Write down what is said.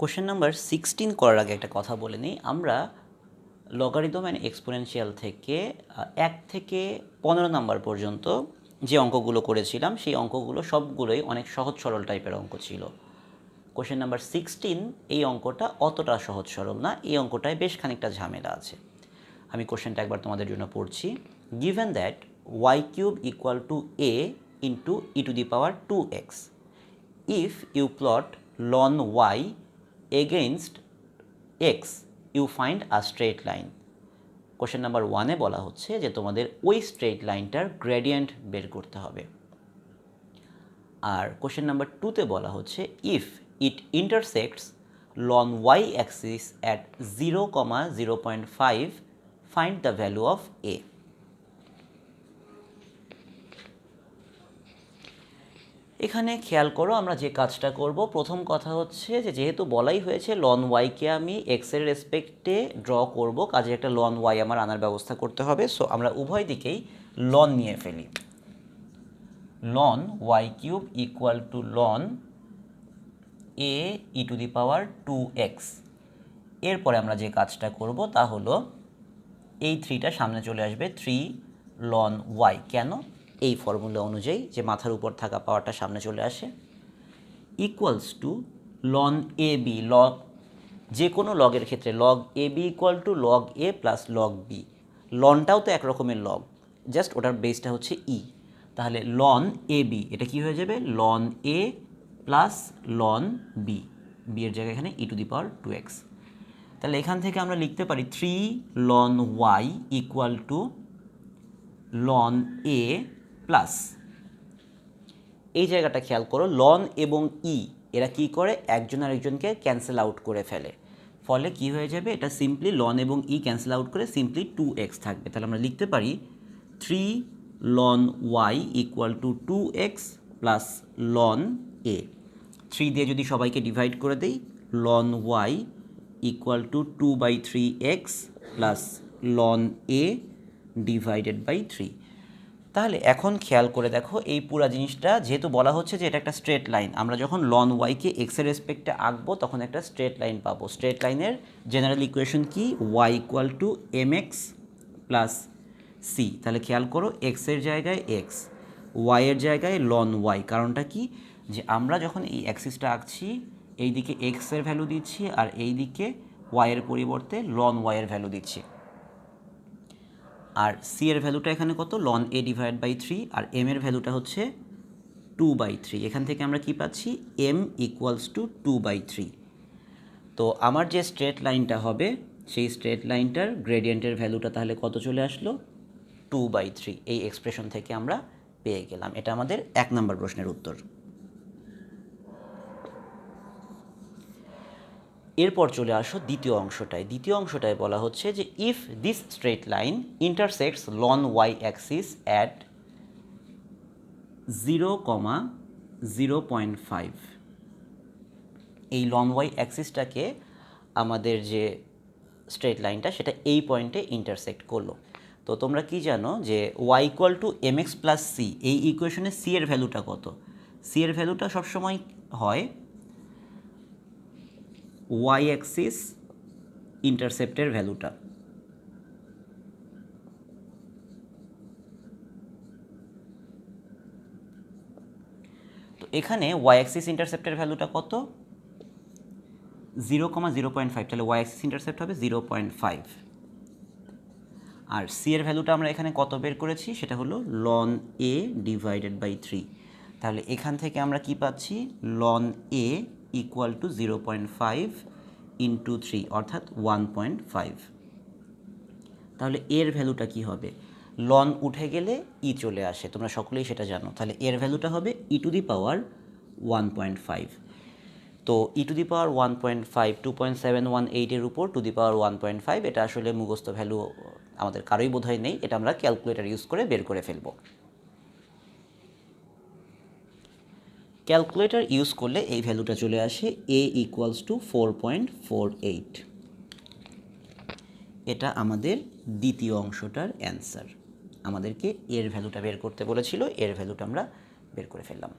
Question number 16 করার আগে একটা কথা বলে নিই। আমরা লগারিদম অ্যান্ড এক্সপোনেনশিয়াল থেকে 1 থেকে 15 নাম্বার পর্যন্ত যে অঙ্কগুলো করেছিলাম সেই অঙ্কগুলো সবগুলোই অনেক সহজ সরল টাইপের অঙ্ক ছিল। কোশ্চেন নাম্বার 16 এই অঙ্কটা অতটা সহজ সরল না, এই অঙ্কটায় বেশ খানিকটা ঝামেলা আছে। আমি কোশ্চেনটা একবার তোমাদের জন্য পড়ছি। Given that y cube equal to a into e to the power 2x, if you plot ln y against x you find a straight line. Question number 1-এ বলা হচ্ছে যে তোমাদের ওই স্ট্রেট লাইনটার গ্রেডিয়েন্ট বের করতে হবে। আর কোশ্চেন নাম্বার 2-তে বলা হচ্ছে if it intersects ln y axis at 0,0.5 find the value of a. এখানে খেয়াল করো আমরা যে কাজটা করব, প্রথম কথা হচ্ছে যে যেহেতু বলাই হয়েছে ln y-কে আমি x এর রেসপেক্টে ড্র করব, কাজে একটা ln y আমার আনার ব্যবস্থা করতে হবে। সো আমরা উভয় দিকেই ln নিয়ে ফেলি। ln y cube equal to ln a e to the power 2x। এরপরে আমরা যে কাজটা করব তা হলো এই 3টা সামনে চলে আসবে, 3 ln y। কেন? এই ফর্মুলা অনুযায়ী যে মাথার উপর থাকা পাওয়ারটা সামনে চলে আসে, equals to ln A B. যে কোনো লগের ক্ষেত্রে log A B equal to log A plus log B. লনটাও তো এক রকমের লগ, জাস্ট ওটার বেসটা হচ্ছে ই। তাহলে ln এ বি এটা কী হয়ে যাবে? ln এ প্লাস ln বি, বি এর জায়গায় এখানে ই টু দি পাওয়ার 2x। তাহলে এখান থেকে আমরা লিখতে পারি 3 ln y equal two ln এ প্লাস, এই জায়গাটা খেয়াল করো, ln এবং ই এরা কি করে? একজন আরেকজনকে ক্যান্সেল আউট করে ফেলে। ফলে কি হয়ে যাবে? এটা সিম্পলি ln এবং ই ক্যান্সেল আউট করে সিম্পলি 2x থাকবে। তাহলে আমরা লিখতে পারি 3 ln y equal to 2x plus ln A. 3 দিয়ে যদি সবাইকে ডিভাইড করে দেই, ln y equal to 2/3x plus ln A divided by 3। তাহলে এখন খেয়াল করে দেখো, এই পুরো জিনিসটা যেহেতু বলা হচ্ছে যে এটা একটা স্ট্রেট লাইন, আমরা যখন ln y-কে x এর রেসপেক্টে আঁকবো তখন একটা স্ট্রেট লাইন পাবো। স্ট্রেট লাইনের জেনারেল ইকুয়েশন কি? y equal two mx plus c। তাহলে খেয়াল করো, x এর জায়গায় x, y এর জায়গায় ln y। কারণটা কি? যে আমরা যখন এই অ্যাক্সিসটা আঁকছি এই দিকে x এর ভ্যালু দিচ্ছি আর এই দিকে y এর পরিবর্তে ln y এর ভ্যালু দিচ্ছি। আর সি এর ভ্যালুটা এখানে কত? ln a ডিভাইড বাই 3, আর এম এর ভ্যালুটা হচ্ছে 2/3। এখান থেকে আমরা কি পাচ্ছি? m equals to 2/3। তো আমার যে স্ট্রেট লাইনটা হবে সেই স্ট্রেট লাইনটার গ্রেডিয়েন্টের ভ্যালুটা তাহলে কত চলে আসলো? 2/3। এই এক্সপ্রেশন থেকে আমরা পেয়ে গেলাম। এটা আমাদের 1 নম্বর প্রশ্নের উত্তর। এরপর চলে আসো দ্বিতীয় অংশটায়। দ্বিতীয় অংশটায় বলা হচ্ছে যে if this straight line intersects ln y axis at 0,0.5। এই ln y অ্যাক্সিসটাকে আমাদের যে স্ট্রেট লাইনটা সেটা এই পয়েন্টে ইন্টারসেক্ট করলো। তো তোমরা কি জানো যে y equal two mx plus c, এই ইকুয়েশনে c এর ভ্যালুটা কত? c এর ভ্যালুটা সবসময় হয় y অ্যাক্সিস ইন্টারসেপ্টের ভ্যালুটা। তো এখানে y অ্যাক্সিস ইন্টারসেপ্টের ভ্যালুটা কত? 0,0.5। তাহলে y অ্যাক্সিস ইন্টারসেপ্ট হবে 0.5। আর c এর ভ্যালুটা আমরা এখানে কত বের করেছি? সেটা হলো ln a ডিভাইডেড বাই 3। তাহলে এখান থেকে আমরা কি পাচ্ছি? ln a equal to 0.5 into 3 অর্থাৎ 1.5। তাহলে এর ভ্যালুটা কি হবে? ln উঠে গেলে ই চলে আসে, তোমরা সকলেই সেটা জানো। তাহলে এর ভ্যালুটা হবে ই টু দি পাওয়ার 1.5। তো ই টু দি পাওয়ার 1.5 2.718 এর উপর টু দি পাওয়ার 1.5, এটা আসলে মুখস্থ ভ্যালু আমাদের কারোই বোধহয় নেই, এটা আমরা ক্যালকুলেটর ইউজ করে বের করে ফেলব। ক্যালকুলেটর ইউজ করলে এই ভ্যালুটা চলে আসে a ইকুয়ালস টু 4.48। এটা আমাদের দ্বিতীয় অংশটার অ্যান্সার। আমাদেরকে এর ভ্যালুটা বের করতে বলেছিল, এর ভ্যালুটা আমরা বের করে ফেললাম।